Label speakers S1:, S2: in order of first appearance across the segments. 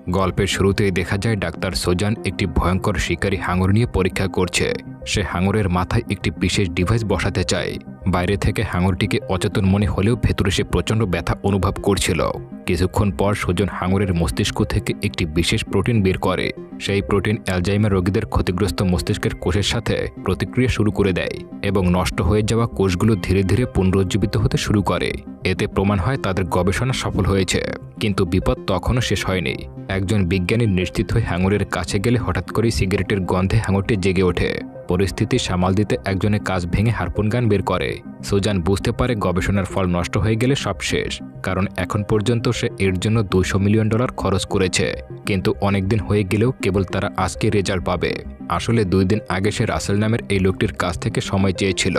S1: গল্পের শুরুতেই দেখা যায় ডাক্তার সোজান একটি ভয়ঙ্কর শিকারী হাঙর নিয়ে পরীক্ষা করছে। সে হাঙরের মাথায় একটি বিশেষ ডিভাইস বসাতে চায়। বাইরে থেকে হাঙরটিকে অচেতন মনে হলেও ভেতরে সে প্রচণ্ড ব্যথা অনুভব করছিল। কিছুক্ষণ পর সোজান হাঙরের মস্তিষ্ক থেকে একটি বিশেষ প্রোটিন বের করে। সেই প্রোটিন অ্যালজাইমার রোগীদের ক্ষতিগ্রস্ত মস্তিষ্কের কোষের সাথে প্রতিক্রিয়া শুরু করে দেয় এবং নষ্ট হয়ে যাওয়া কোষগুলো ধীরে ধীরে পুনরুজ্জীবিত হতে শুরু করে। এতে প্রমাণ হয় তাদের গবেষণা সফল হয়েছে। কিন্তু বিপদ তখনও শেষ হয়নি। একজন বিজ্ঞানী নিশ্চিত হয়ে হাঙরের কাছে গেলে হঠাৎ করেই সিগারেটের গন্ধে হাঙরটি জেগে ওঠে। পরিস্থিতি সামাল দিতে একজনে কাজ ভেঙে হারপুন গান বের করে। সোজান বুঝতে পারে গবেষণার ফল নষ্ট হয়ে গেলে সব শেষ, কারণ এখন পর্যন্ত সে এর জন্য $200 মিলিয়ন খরচ করেছে। কিন্তু অনেকদিন হয়ে গেলেও কেবল তারা আজকে রেজাল্ট পাবে। আসলে 2 দিন আগে সে রাসেল নামের এই লোকটির কাছ থেকে সময় চেয়েছিল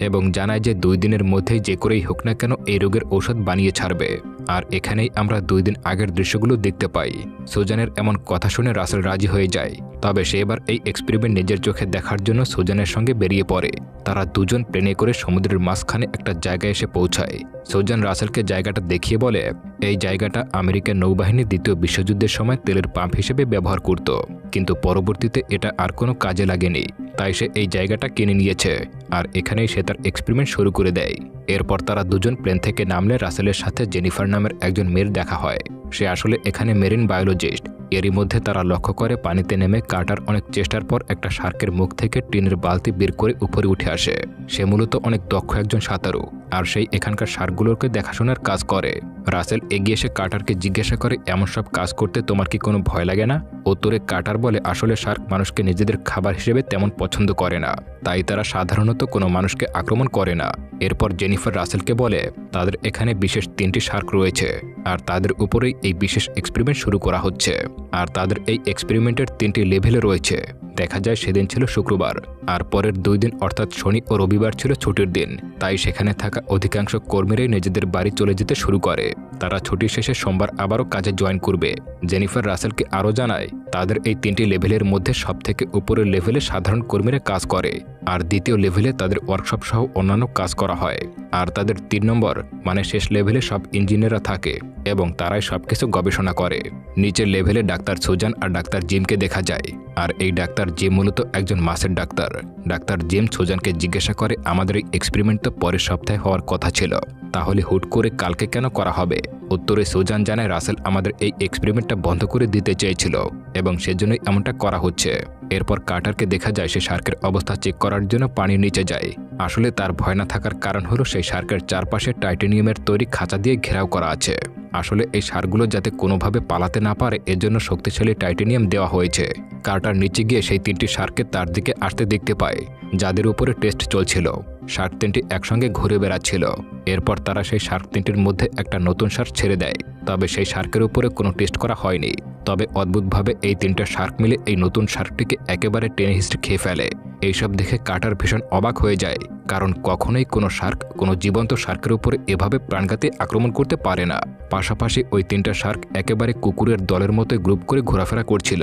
S1: এবং জানায় যে 2 দিনের মধ্যেই যে করেই হোক না কেন এই রোগের ঔষধ বানিয়ে ছাড়বে। আর এখানেই আমরা 2 দিন আগের দৃশ্যগুলো দেখতে পাই। সোজানের এমন কথা শুনে রাসেল রাজি হয়ে যায়। তবে সে এবার এই এক্সপেরিমেন্ট নিজের চোখে দেখার জন্য সোজানের সঙ্গে বেরিয়ে পড়ে। তারা দুজন প্লেনে করে সমুদ্রের মাঝখানে একটা জায়গায় এসে পৌঁছায়। সোজান রাসেলকে জায়গাটা দেখিয়ে বলে, এই জায়গাটা আমেরিকান নৌবাহিনী 2য় বিশ্বযুদ্ধের সময় তেলের পাম্প হিসেবে ব্যবহার করত, কিন্তু পরবর্তীতে এটা আর কোনো কাজে লাগেনি। তাই সে এই জায়গাটা কিনে নিয়েছে আর এখানেই সে তার এক্সপেরিমেন্ট শুরু করে দেয়। এরপর তারা দুজন প্লেন থেকে নামলে রাসেলের সাথে জেনিফার নামের একজন মেয়ের দেখা হয়। সে আসলে এখানে মেরিন বায়োলজিস্ট। এরই মধ্যে তারা লক্ষ্য করে পানিতে নেমে কার্টার অনেক চেষ্টার পর একটা শার্কের মুখ থেকে টিনের বালতি বের করে উপরে উঠে আসে। সে মূলত অনেক দক্ষ একজন সাঁতারু, আর সেই এখানকার শার্কগুলোকে দেখাশোনার কাজ করে। রাসেল এগিয়ে এসে কার্টারকে জিজ্ঞাসা করে, এমন সব কাজ করতে তোমার কি কোনো ভয় লাগে না? উত্তরে কার্টার বলে, আসলে শার্ক মানুষকে নিজেদের খাবার হিসেবে তেমন পছন্দ করে না, তাই তারা সাধারণত কোনো মানুষকে আক্রমণ করে না। এরপর জেনিফার রাসেলকে বলে, তাদের এখানে বিশেষ 3টি শার্ক রয়েছে আর তাদের উপরেই এই বিশেষ এক্সপেরিমেন্ট শুরু করা হচ্ছে। আর তাদের এই এক্সপেরিমেন্টের 3টি লেভেলে রয়েছে। দেখা যায় সেদিন ছিল শুক্রবার, আর পরের 2 দিন অর্থাৎ শনি ও রবিবার ছিল ছুটির দিন। তাই সেখানে থাকা অধিকাংশ কর্মীরাই নিজেদের বাড়ি চলে যেতে শুরু করে। তারা ছুটি শেষে সোমবার আবারও কাজে জয়েন করবে। জেনিফার রাসেলকে আরও জানায়, তাদের এই 3টি লেভেলের মধ্যে সবথেকে উপরের লেভেলে সাধারণ কর্মীরা কাজ করে, আর 2য় লেভেলে তাদের ওয়ার্কশপ সহ অন্যান্য কাজ করা হয়। আর তাদের 3 নম্বর মানে শেষ লেভেলে সব ইঞ্জিনিয়াররা থাকে এবং তারাই সবকিছু গবেষণা করে। নিচের লেভেলে ডাক্তার সোজান আর ডাক্তার জিমকে দেখা যায়। আর এই ডাক্তার জিম মূলত একজন মাছের ডাক্তার। ডাক্তার জিম সোজানকে জিজ্ঞাসা করে, আমাদের এই এক্সপেরিমেন্ট তো পরের সপ্তাহে হওয়ার কথা ছিল, তাহলে হুট করে কালকে কেন করা হবে? উত্তরে সোজান জানায়, রাসেল আমাদের এই এক্সপেরিমেন্টটা বন্ধ করে দিতে চেয়েছিল এবং সেজন্যই এমনটা করা হচ্ছে। এরপর কার্টারকে দেখা যায় সে শার্কের অবস্থা চেক করার জন্য পানির নিচে যায়। আসলে তার ভয় না থাকার কারণ হলো সেই শার্কের চারপাশে টাইটেনিয়ামের তৈরি খাঁচা দিয়ে ঘেরাও করা আছে। আসলে এই শার্কগুলো যাতে কোনোভাবে পালাতে না পারে এজন্য শক্তিশালী টাইটেনিয়াম দেওয়া হয়েছে। কার্টার নিচে গিয়ে সেই 3টি শার্ককে তার দিকে আসতে দেখতে পায়, যাদের উপরে টেস্ট চলছিল। শার্ক 3টি একসঙ্গে ঘুরে বেড়াচ্ছিল। এরপর তারা সেই শার্ক 3টির মধ্যে একটা নতুন শার্ক ছেড়ে দেয়। তবে সেই শার্কের উপরে কোনো টেস্ট করা হয়নি। তবে অদ্ভুতভাবে এই 3টা শার্ক মিলে এই নতুন শার্কটিকে একেবারে টেনে হিস্ট্রি খেয়ে ফেলে। এইসব দেখে কার্টার ভীষণ অবাক হয়ে যায়, কারণ কখনোই কোনো শার্ক কোনো জীবন্ত শার্কের উপরে এভাবে প্রাণঘাতী আক্রমণ করতে পারে না। পাশাপাশি ওই 3টা শার্ক একেবারে কুকুরের দলের মতো গ্রুপ করে ঘোরাফেরা করছিল,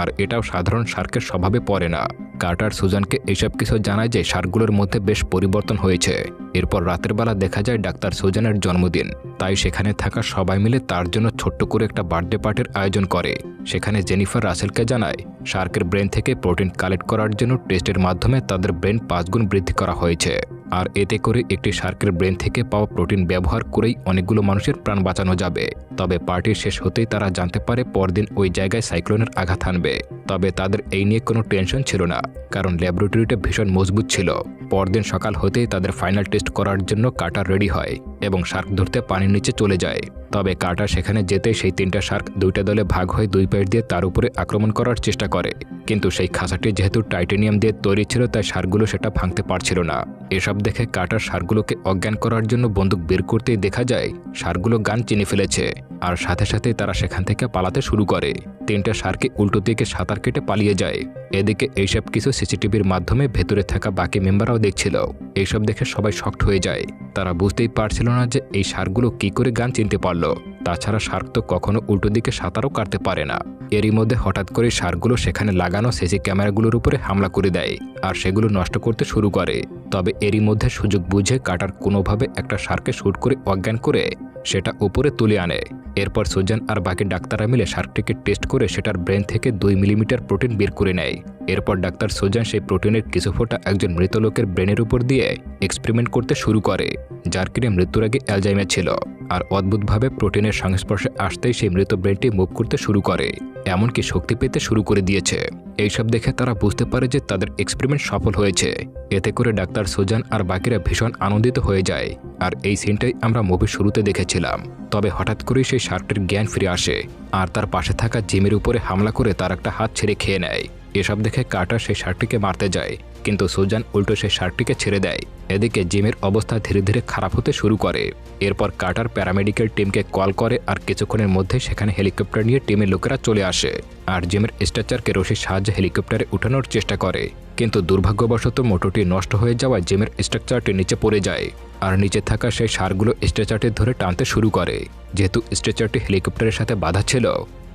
S1: আর এটাও সাধারণ শার্কের স্বভাবে পড়ে না। কার্টার সুজানকে এইসব কিছু জানায় যে শার্কগুলোর মধ্যে বেশ পরিবর্তন হয়েছে। এরপর রাতের বেলা দেখা যায় ডাক্তার সুজানের জন্মদিন, তাই সেখানে থাকা সবাই মিলে তার জন্য ছোট্ট করে একটা বার্থডে পার্টির আয়োজন করে। সেখানে জেনিফার রাসেলকে জানায়, শার্কের ব্রেন থেকে প্রোটিন কালেক্ট করার জন্য টেস্টের মাধ্যমে তাদের ব্রেন 5 গুণ বৃদ্ধি করা হয়েছে। আর এতে করে একটি শার্কের ব্রেন থেকে পাওয়া প্রোটিন ব্যবহার করেই অনেকগুলো মানুষের প্রাণ বাঁচানো যাবে। তবে পার্টির শেষ হতেই তারা জানতে পারে পরদিন ওই জায়গায় সাইক্লোনের আঘাত হানবে। তবে তাদের এই নিয়ে কোনো টেনশন ছিল না, কারণ ল্যাবরেটরিটা ভীষণ মজবুত ছিল। পরদিন সকাল হতেই তাদের ফাইনাল টেস্ট করার জন্য কার্টার রেডি হয় এবং শার্ক ধরতে পানির নিচে চলে যায়। তবে কার্টার সেখানে যেতেই সেই 3টা শার্ক 2টা দলে ভাগ হয়ে 2 পাশ দিয়ে তার উপরে আক্রমণ করার চেষ্টা করে। কিন্তু সেই খাঁচাটি যেহেতু টাইটেনিয়াম দিয়ে তৈরি ছিল, তাই শার্কগুলো সেটা ভাঙতে পারছিল না। এসব দেখে কার্টার শার্কগুলোকে অজ্ঞান করার জন্য বন্দুক বের করতেই দেখা যায় শার্কগুলো গান চিনে ফেলেছে, আর সাথে সাথেই তারা সেখান থেকে পালাতে শুরু করে। 3টা শার্কে উল্টো দিকে সাঁতার কেটে পালিয়ে যায়। এদিকে এইসব কিছু সিসিটিভির মাধ্যমে ভেতরে থাকা বাকি মেম্বাররাও দেখছিল। এইসব দেখে সবাই শকড হয়ে যায়। তারা বুঝতেই পারছিল না যে এই শার্কগুলো কি করে গান চিনতে পারল। তাছাড়া শার্ক তো কখনো উল্টো দিকে সাঁতারও কাটতে পারে না। এরই মধ্যে হঠাৎ করে শার্কগুলো সেখানে লাগানো সিসি ক্যামেরাগুলোর উপরে হামলা করে দেয় আর সেগুলো নষ্ট করতে শুরু করে। তবে এরই মধ্যে সুযোগ বুঝে কাটার কোনোভাবে একটা শার্ককে শ্যুট করে অজ্ঞান করে সেটা উপরে তুলে আনে। এরপর সুজান আর বাকি ডাক্তাররা মিলে শার্কটিকে টেস্ট করে সেটার ব্রেন থেকে 2 মিলিমিটার প্রোটিন বের করে নেয়। এরপর ডাক্তার সুজান সেই প্রোটিনের কিছু ফোঁটা একজন মৃত লোকের ব্রেনের উপর দিয়ে এক্সপেরিমেন্ট করতে শুরু করে, যার কিনে মৃত্যুর আগে অ্যালজাইমার ছিল। আর অদ্ভুতভাবে প্রোটিনের সংস্পর্শে আসতেই সেই মৃত ব্রেনটি মুভ করতে শুরু করে, এমনকি শক্তি পেতে শুরু করে দিয়েছে। এইসব দেখে তারা বুঝতে পারে যে তাদের এক্সপেরিমেন্ট সফল হয়েছে। এতে করে ডাক্তার সুজান আর বাকিরা ভীষণ আনন্দিত হয়ে যায়। আর এই সিনটাই আমরা মুভির শুরুতে দেখেছিলাম। তবে হঠাৎ করেই সেই শার্কটির জ্ঞান ফিরে আসে আর তার পাশে থাকা জিমের উপরে হামলা করে তার একটা হাত ছেড়ে খেয়ে নেয়। এসব দেখে কার্টার সেই শার্কটিকে মারতে যায়, কিন্তু সুজান উল্টো সেই শার্কটিকে ছেড়ে দেয়। এদিকে জিমের অবস্থা ধীরে ধীরে খারাপ হতে শুরু করে। এরপর কার্টার প্যারামেডিক্যাল টিমকে কল করে আর কিছুক্ষণের মধ্যে সেখানে হেলিকপ্টার নিয়ে টিমের লোকেরা চলে আসে আর জিমের স্ট্রেচারকে রশির সাহায্যে হেলিকপ্টারে উঠানোর চেষ্টা করে। কিন্তু দুর্ভাগ্যবশত মোটরটি নষ্ট হয়ে যাওয়ায় জিমের স্ট্রাকচারটি নিচে পড়ে যায় আর নিচে থাকা সেই সারগুলো স্ট্রেচারটি ধরে টানতে শুরু করে। যেহেতু স্ট্রেচারটি হেলিকপ্টারের সাথে বাঁধা ছিল,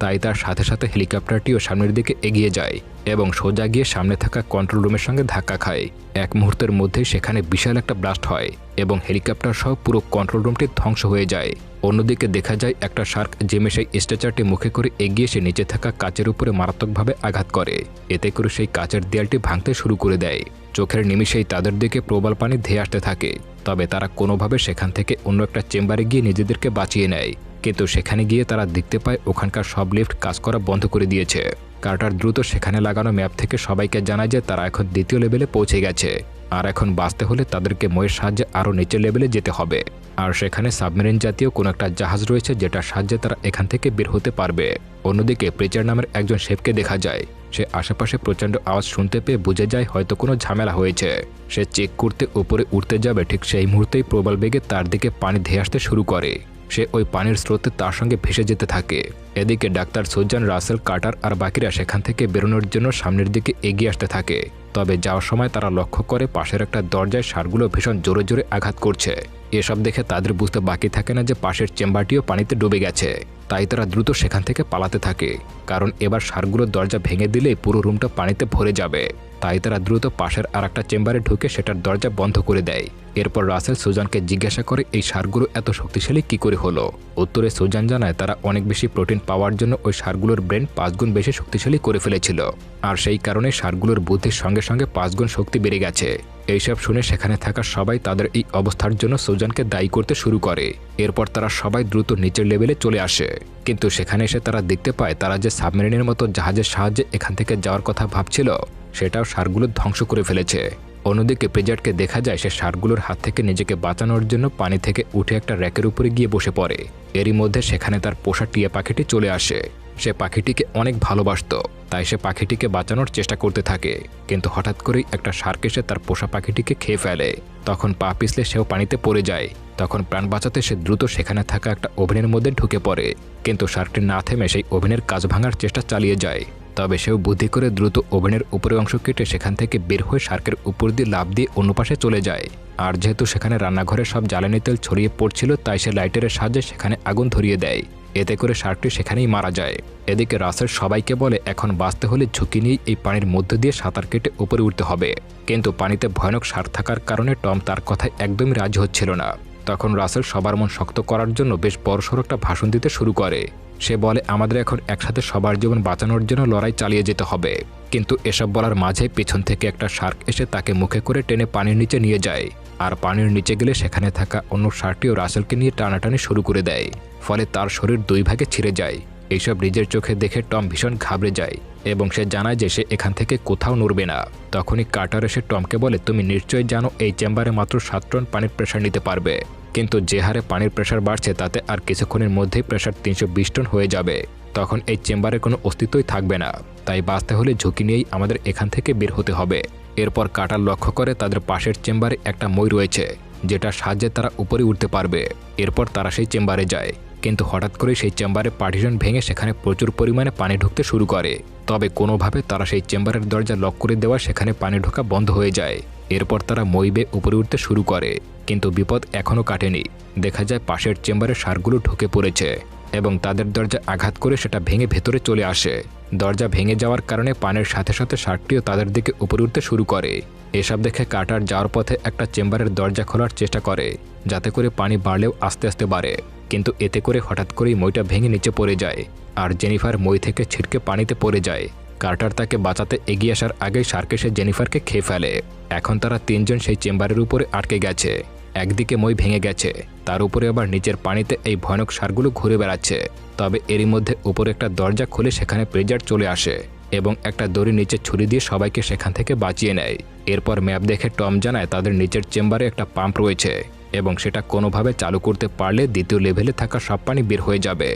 S1: তাই তার সাথে সাথে হেলিকপ্টারটিও সামনের দিকে এগিয়ে যায় এবং সোজা গিয়ে সামনে থাকা কন্ট্রোল রুমের সঙ্গে ধাক্কা খায়। এক মুহূর্তের মধ্যেই সেখানে বিশাল একটা ব্লাস্ট হয় এবং হেলিকপ্টার সহ পুরো কন্ট্রোল রুমটি ধ্বংস হয়ে যায়। অন্যদিকে দেখা যায় একটা শার্ক জিমে সেই স্ট্রেচারটি মুখে করে এগিয়ে সে নিচে থাকা কাচের উপরে মারাত্মকভাবে আঘাত করে। এতে করে সেই কাচের দেয়ালটি ভাঙতে শুরু করে দেয়। চোখের নিমিষেই তাদের দিকে প্রবল পানি ধেয়ে আসতে থাকে। তবে তারা কোনোভাবে সেখান থেকে অন্য একটা চেম্বারে গিয়ে নিজেদেরকে বাঁচিয়ে নেয়। কিন্তু সেখানে গিয়ে তারা দেখতে পায় ওখানকার সব লিফট কাজ করা বন্ধ করে দিয়েছে। কার্টার দ্রুত সেখানে লাগানো ম্যাপ থেকে সবাইকে জানায় যে তারা এখন দ্বিতীয় লেভেলে পৌঁছে গেছে আর এখন বাঁচতে হলে তাদেরকে ময়ের সাহায্যে আরও নিচের লেভেলে যেতে হবে। আর সেখানে সাবমেরিন জাতীয় কোনো একটা জাহাজ রয়েছে যেটার সাহায্যে তারা এখান থেকে বের হতে পারবে। অন্যদিকে প্রিচার নামের একজন শেফকে দেখা যায়। সে আশেপাশে প্রচণ্ড আওয়াজ শুনতে পেয়ে বুঝে যায় হয়তো কোনো ঝামেলা হয়েছে। সে চেক করতে উপরে উঠতে যাবে, ঠিক সেই মুহূর্তেই প্রবল বেগে তার দিকে পানি ধেয়ে আসতে শুরু করে। সে ওই পানির স্রোতে তার সঙ্গে ভেসে যেতে থাকে। এদিকে ডাক্তার সুজান, রাসেল, কার্টার আর বাকিরা সেখান থেকে বেরোনোর জন্য সামনের দিকে এগিয়ে আসতে থাকে। তবে যাওয়ার সময় তারা লক্ষ্য করে পাশের একটা দরজায় সারগুলো ভীষণ জোরে জোরে আঘাত করছে। এসব দেখে তাদের বুঝতে বাকি থাকে না যে পাশের চেম্বারটিও পানিতে ডুবে গেছে। তাই তারা দ্রুত সেখান থেকে পালাতে থাকে, কারণ এবার সারগুলোর দরজা ভেঙে দিলেই পুরো রুমটা পানিতে ভরে যাবে। তাই তারা দ্রুত পাশের আর একটা চেম্বারে ঢুকে সেটার দরজা বন্ধ করে দেয়। এরপর রাসেল সুজানকে জিজ্ঞাসা করে এই সারগুলো এত শক্তিশালী কি করে হলো। উত্তরে সুজান জানায় তারা অনেক বেশি প্রোটিন পাওয়ার জন্য ওই সারগুলোর ব্রেন 5 গুণ বেশি শক্তিশালী করে ফেলেছিল আর সেই কারণে সারগুলোর বুদ্ধির সঙ্গে সঙ্গে 5 গুণ শক্তি বেড়ে গেছে। এইসব শুনে সেখানে থাকা সবাই তাদের এই অবস্থার জন্য সুজানকে দায়ী করতে শুরু করে। এরপর তারা সবাই দ্রুত নিচের লেভেলে চলে আসে, কিন্তু সেখানে এসে তারা দেখতে পায় তারা যে সাবমেরিনের মতো জাহাজের সাহায্যে এখান থেকে যাওয়ার কথা ভাবছিল সেটাও সারগুলো ধ্বংস করে ফেলেছে। অন্যদিকে প্রিজার্টকে দেখা যায় সে সারগুলোর হাত থেকে নিজেকে বাঁচানোর জন্য পানি থেকে উঠে একটা র্যাকের উপরে গিয়ে বসে পড়ে। এরই মধ্যে সেখানে তার পোষা টিয়া পাখিটি চলে আসে। সে পাখিটিকে অনেক ভালোবাসত, তাই সে পাখিটিকে বাঁচানোর চেষ্টা করতে থাকে। কিন্তু হঠাৎ করেই একটা শার্ক এসে তার পোষা পাখিটিকে খেয়ে ফেলে। তখন পা পিছলে সেও পানিতে পড়ে যায়। তখন প্রাণ বাঁচাতে সে দ্রুত সেখানে থাকা একটা ওভেনের মধ্যে ঢুকে পড়ে, কিন্তু শার্কটি না থেমে সেই ওভেনের কাজ ভাঙার চেষ্টা চালিয়ে যায়। তবে সেও বুদ্ধি করে দ্রুত ওভেনের উপরের অংশ কেটে সেখান থেকে বের হয়ে শার্কের উপর দিয়ে লাফ দিয়ে অন্য পাশে চলে যায়। আর যেহেতু সেখানে রান্নাঘরে সব জ্বালানি তেল ছড়িয়ে পড়ছিল, তাই সে লাইটারের সাহায্যে সেখানে আগুন ধরিয়ে দেয়। এতে করে শার্কটি সেখানেই মারা যায়। এদিকে রাসেল সবাইকে বলে এখন বাঁচতে হলে ঝুঁকি নিয়েই এই পানির মধ্যে দিয়ে সাঁতার কেটে উপরে উঠতে হবে। কিন্তু পানিতে ভয়ানক শার্ক থাকার কারণে টম তার কথায় একদমই রাজি হচ্ছিল না। তখন রাসেল সবার মন শক্ত করার জন্য বেশ বড়সড় একটা ভাষণ দিতে শুরু করে। সে বলে আমাদের এখন একসাথে সবার জীবন বাঁচানোর জন্য লড়াই চালিয়ে যেতে হবে। কিন্তু এসব বলার মাঝে পেছন থেকে একটা শার্ক এসে তাকে মুখে করে টেনে পানির নিচে নিয়ে যায়। আর পানির নিচে গেলে সেখানে থাকা অন্য শার্কটিও রাসেলকে নিয়ে টানাটানি শুরু করে দেয়। ফলে তার শরীর 2 ভাগে ছিঁড়ে যায়। এইসব নিজের চোখে দেখে টম ভীষণ ঘাবড়ে যায় এবং সে জানায় যে সে এখান থেকে কোথাও নড়বে না। তখনই কার্টার এসে টমকে বলে তুমি নিশ্চয়ই জানো এই চেম্বারে মাত্র 7 টন পানির প্রেশার নিতে পারবে, কিন্তু যে হারে পানির প্রেশার বাড়ছে তাতে আর কিছুক্ষণের মধ্যেই প্রেশার 320 টন হয়ে যাবে। তখন এই চেম্বারে কোনো অস্তিত্বই থাকবে না। তাই বাঁচতে হলে ঝুঁকি নিয়েই আমাদের এখান থেকে বের হতে হবে। এরপর কার্টার লক্ষ্য করে তাদের পাশের চেম্বারে একটা মই রয়েছে, যেটার সাহায্যে তারা উপরে উঠতে পারবে। এরপর তারা সেই চেম্বারে যায়, কিন্তু হঠাৎ করে সেই চেম্বারে পার্টিশন ভেঙে সেখানে প্রচুর পরিমাণে পানি ঢুকতে শুরু করে। তবে কোনোভাবে তারা সেই চেম্বারের দরজা লক করে দেওয়া সেখানে পানি ঢোকা বন্ধ হয়ে যায়। এরপর তারা মই বেয়ে উপরে উঠতে শুরু করে, কিন্তু বিপদ এখনও কাটেনি। দেখা যায় পাশের চেম্বারে সারগুলো ঢুকে পড়েছে। এবং তাদের দরজা আঘাত করে সেটা ভেঙে ভেতরে চলে আসে। দরজা ভেঙে যাওয়ার কারণে পানির সাথে সাথে শার্কটিও তাদের দিকে উপরে উঠতে শুরু করে। এসব দেখে কার্টার যাওয়ার পথে একটা চেম্বারের দরজা খোলার চেষ্টা করে, যাতে করে পানি বাড়লেও আস্তে আস্তে বাড়ে। কিন্তু এতে করে হঠাৎ করেই মইটা ভেঙে নিচে পড়ে যায়, আর জেনিফার মই থেকে ছিটকে পানিতে পড়ে যায়। কার্টার তাকে বাঁচাতে এগিয়ে আসার আগেই শার্ক এসে জেনিফারকে খেয়ে ফেলে। এখন তারা তিনজন সেই চেম্বারের উপরে আটকে গেছে। একদিকে মই ভেঙে গেছে, তার উপরে আবার নিচের পানিতে এই ভয়ানক সারগুলো ঘুরে বেড়াচ্ছে। তবে এরই মধ্যে উপরে একটা দরজা খুলে সেখানে প্রেজার চলে আসে এবং একটা দড়ি নিচে ছুরি দিয়ে সবাইকে সেখান থেকে বাঁচিয়ে নেয়। এরপর ম্যাপ দেখে টম জানায় তাদের নিচের চেম্বারে একটা পাম্প রয়েছে এবং সেটা কোনোভাবে চালু করতে পারলে দ্বিতীয় লেভেলে থাকা সব পানি বের হয়ে যাবে।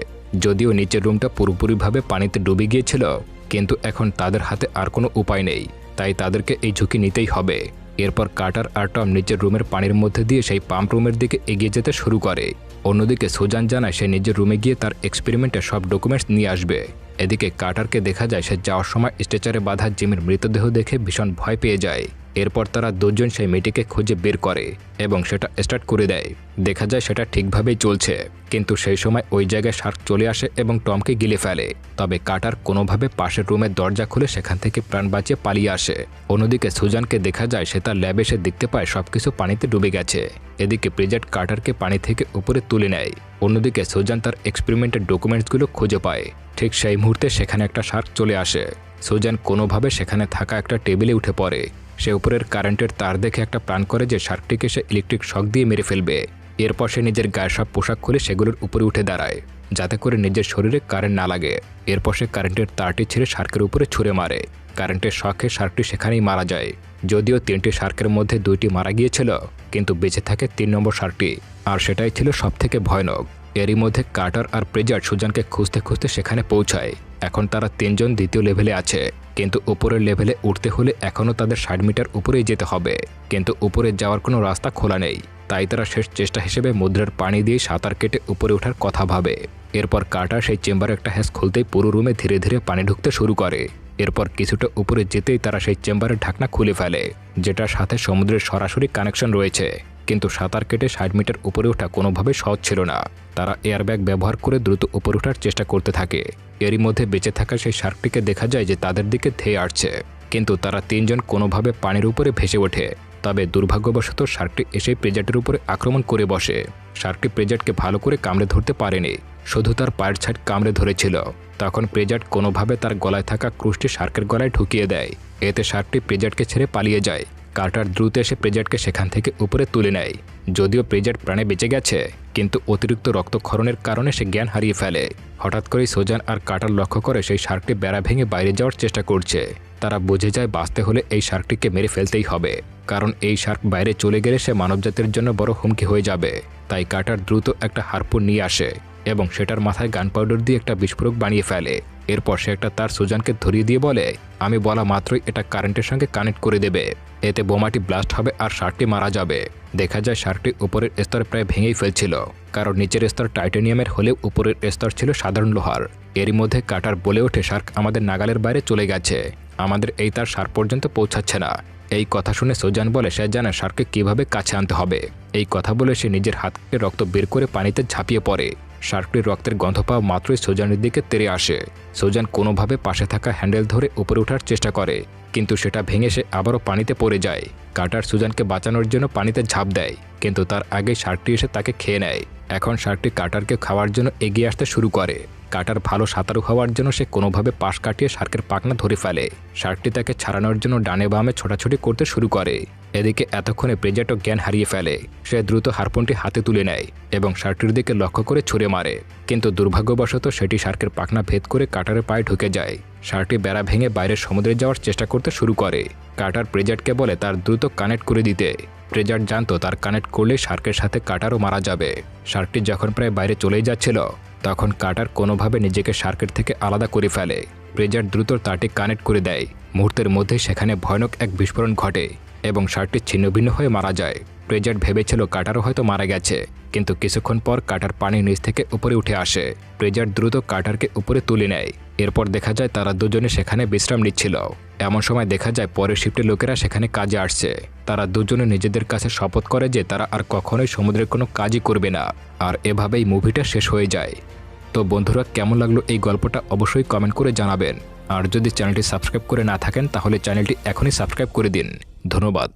S1: যদিও নিচের রুমটা পুরোপুরিভাবে পানিতে ডুবে গিয়েছিল, কিন্তু এখন তাদের হাতে আর কোনো উপায় নেই, তাই তাদেরকে এই ঝুঁকি নিতেই হবে। এরপর কার্টার আর টম নিচের রুমের পানির মধ্যে দিয়ে সেই পাম্প রুমের দিকে এগিয়ে যেতে শুরু করে। অন্যদিকে সুজান জানায় সে নিজের রুমে গিয়ে তার এক্সপেরিমেন্টের সব ডকুমেন্টস নিয়ে আসবে। এদিকে কার্টারকে দেখা যায় সে যাওয়ার সময় স্ট্রেচারে বাঁধা জিমির মৃতদেহ দেখে ভীষণ ভয় পেয়ে যায়। এরপর তারা দুজন সেই মেয়েটিকে খুঁজে বের করে এবং সেটা স্টার্ট করে দেয়। দেখা যায় সেটা ঠিকভাবেই চলছে, কিন্তু সেই সময় ওই জায়গায় শার্ক চলে আসে এবং টমকে গিলে ফেলে। তবে কার্টার কোনোভাবে পাশের রুমের দরজা খুলে সেখান থেকে প্রাণ বাঁচিয়ে পালিয়ে আসে। অন্যদিকে সুজানকে দেখা যায় সে তার ল্যাবে এসে দেখতে পায় সবকিছু পানিতে ডুবে গেছে। এদিকে প্রেজার্ট কার্টারকে পানি থেকে উপরে তুলে নেয়। অন্যদিকে সুজান তার এক্সপেরিমেন্টের ডকুমেন্টসগুলো খুঁজে পায়। ঠিক সেই মুহূর্তে সেখানে একটা শার্ক চলে আসে। সুজান কোনোভাবে সেখানে থাকা একটা টেবিলে উঠে পড়ে। সে উপরের কারেন্টের তার দেখে একটা প্ল্যান করে যে শার্কটিকে সে ইলেকট্রিক শক দিয়ে মেরে ফেলবে। এরপর সে নিজের গায়ের সব পোশাক খুলে সেগুলোর উপরে উঠে দাঁড়ায়, যাতে করে নিজের শরীরে কারেন্ট না লাগে। এরপর সে কারেন্টের তারটি ছেড়ে শার্কের উপরে ছুঁড়ে মারে। কারেন্টের শকে শার্কটি সেখানেই মারা যায়। যদিও 3টি শার্কের মধ্যে 2টি মারা গিয়েছিল, কিন্তু বেঁচে থাকে 3 নম্বর শার্কটি, আর সেটাই ছিল সবথেকে ভয়ানক। এরই মধ্যে কার্টার আর প্রেজার সুজানকে খুঁজতে খুঁজতে সেখানে পৌঁছায়। এখন তারা 3 জন দ্বিতীয় লেভেলে আছে, কিন্তু উপরের লেভেলে উঠতে হলে এখনও তাদের 60 মিটার উপরেই যেতে হবে। কিন্তু উপরে যাওয়ার কোনো রাস্তা খোলা নেই, তাই তারা শেষ চেষ্টা হিসেবে মুদ্রার পানি দিয়ে সাঁতার কেটে উপরে ওঠার কথা ভাবে। এরপর কার্টার সেই চেম্বারে একটা হ্যাস খুলতেই পুরো রুমে ধীরে ধীরে পানি ঢুকতে শুরু করে। এরপর কিছুটা উপরে যেতেই তারা সেই চেম্বারের ঢাকনা খুলে ফেলে, যেটার সাথে সমুদ্রের সরাসরি কানেকশন রয়েছে। কিন্তু সাঁতার কেটে 60 মিটার উপরে ওঠা কোনোভাবে সহজ ছিল না। তারা এয়ারব্যাগ ব্যবহার করে দ্রুত উপরে ওঠার চেষ্টা করতে থাকে। এরই মধ্যে বেঁচে থাকা সেই শার্কটিকে দেখা যায় যে তাদের দিকে ধেয়ে আসছে, কিন্তু তারা 3 জন কোনোভাবে পানির উপরে ভেসে ওঠে। তবে দুর্ভাগ্যবশত শার্কটি এসে প্রেজার্টের উপরে আক্রমণ করে বসে। শার্কটি প্রেজার্টকে ভালো করে কামড়ে ধরতে পারেনি, শুধু তার পায়ের ছাট কামড়ে ধরেছিল। তখন প্রেজার্ট কোনোভাবে তার গলায় থাকা ক্রুশটি শার্কের গলায় ঢুকিয়ে দেয়। এতে শার্কটি প্রেজার্টকে ছেড়ে পালিয়ে যায়। কার্টার দ্রুত এসে প্রেজার্টকে সেখান থেকে উপরে তুলে নেয়। যদিও প্রেজার্ট প্রাণে বেঁচে গেছে, কিন্তু অতিরিক্ত রক্তক্ষরণের কারণে সে জ্ঞান হারিয়ে ফেলে। হঠাৎ করেই সুজান আর কার্টার লক্ষ্য করে সেই শার্কটি বেড়া ভেঙে বাইরে যাওয়ার চেষ্টা করছে। তারা বুঝে যায় বাঁচতে হলে এই শার্কটিকে মেরে ফেলতেই হবে, কারণ এই শার্ক বাইরে চলে গেলে সে মানবজাতির জন্য বড় হুমকি হয়ে যাবে। তাই কার্টার দ্রুত একটা হারপুন নিয়ে আসে এবং সেটার মাথায় গান পাউডার দিয়ে একটা বিস্ফোরক বানিয়ে ফেলে। এরপর সে একটা তার সুজানকে ধরিয়ে দিয়ে বলে, আমি বলা মাত্রই এটা কারেন্টের সঙ্গে কানেক্ট করে দেবে। এতে বোমাটি ব্লাস্ট হবে আর শার্কটি মারা যাবে। দেখা যায় শার্কটি উপরের স্তর প্রায় ভেঙেই ফেলছিল, কারণ নিচের স্তর টাইটানিয়ামের হলেও উপরের স্তর ছিল সাধারণ লোহার। এরই মধ্যে কার্টার বলে ওঠে, শার্ক আমাদের নাগালের বাইরে চলে গেছে, আমাদের এই তার শার্ক পর্যন্ত পৌঁছাচ্ছে না। এই কথা শুনে সুজান বলে সে জানে শার্ককে কিভাবে কাছে আনতে হবে। এই কথা বলে সে নিজের হাত থেকে রক্ত বের করে পানিতে ঝাঁপিয়ে পড়ে। শার্কটির রক্তের গন্ধ পাওয়া মাত্রই সুজানের দিকে তেড়ে আসে। সুজান কোনোভাবে পাশে থাকা হ্যান্ডেল ধরে উপরে ওঠার চেষ্টা করে, কিন্তু সেটা ভেঙে সে আবারও পানিতে পড়ে যায়। কার্টার সুজানকে বাঁচানোর জন্য পানিতে ঝাঁপ দেয়, কিন্তু তার আগে শার্কটি এসে তাকে খেয়ে নেয়। এখন শার্কটি কার্টারকে খাওয়ার জন্য এগিয়ে আসতে শুরু করে। কার্টার ভালো সাঁতারু হওয়ার জন্য সে কোনোভাবে পাশ কাটিয়ে শার্কের পাখনা ধরে ফেলে। শার্কটি তাকে ছাড়ানোর জন্য ডানে বামে ছোটাছুটি করতে শুরু করে। এদিকে এতক্ষণে প্রেজার্টও জ্ঞান হারিয়ে ফেলে। সে দ্রুত হারপুনটি হাতে তুলে নেয় এবং শার্কটির দিকে লক্ষ্য করে ছুঁড়ে মারে, কিন্তু দুর্ভাগ্যবশত সেটি শার্কের পাখনা ভেদ করে কার্টারের পায়ে ঢুকে যায়। শার্কটি বেড়া ভেঙে বাইরের সমুদ্রে যাওয়ার চেষ্টা করতে শুরু করে। কার্টার প্রেজার্টকে বলে তার দ্রুত কানেক্ট করে দিতে। প্রেজার্ট জানতো তার কানেক্ট করলে শার্কের সাথে কার্টারও মারা যাবে। শার্কটি যখন প্রায় বাইরে চলেই যাচ্ছিল, তখন কার্টার কোনোভাবে নিজেকে শার্কের থেকে আলাদা করে ফেলে। প্রেজার্ট দ্রুত তারটি কানেক্ট করে দেয়। মুহূর্তের মধ্যে সেখানে ভয়ানক এক বিস্ফোরণ ঘটে এবং শার্কটি ছিন্নভিন্ন হয়ে মারা যায়। প্রেজার্ট ভেবেছিল কার্টারও হয়তো মারা গেছে, কিন্তু কিছুক্ষণ পর কার্টার পানির নিচ থেকে উপরে উঠে আসে। প্রেজার্ট দ্রুত কার্টারকে উপরে তুলে নেয়। এরপর দেখা যায় তারা দুজনে সেখানে বিশ্রাম নিচ্ছিল। এমন সময় দেখা যায় পরের শিফটের লোকেরা সেখানে কাজে আসছে। তারা দুজনে নিজেদের কাছে শপথ করে যে তারা আর কখনোই সমুদ্রের কোনো কাজই করবে না। আর এভাবেই মুভিটা শেষ হয়ে যায়। তো বন্ধুরা, কেমন লাগলো এই গল্পটা অবশ্যই কমেন্ট করে জানাবেন। আর যদি চ্যানেলটি সাবস্ক্রাইব করে না থাকেন তাহলে চ্যানেলটি এখনই সাবস্ক্রাইব করে দিন। ধন্যবাদ।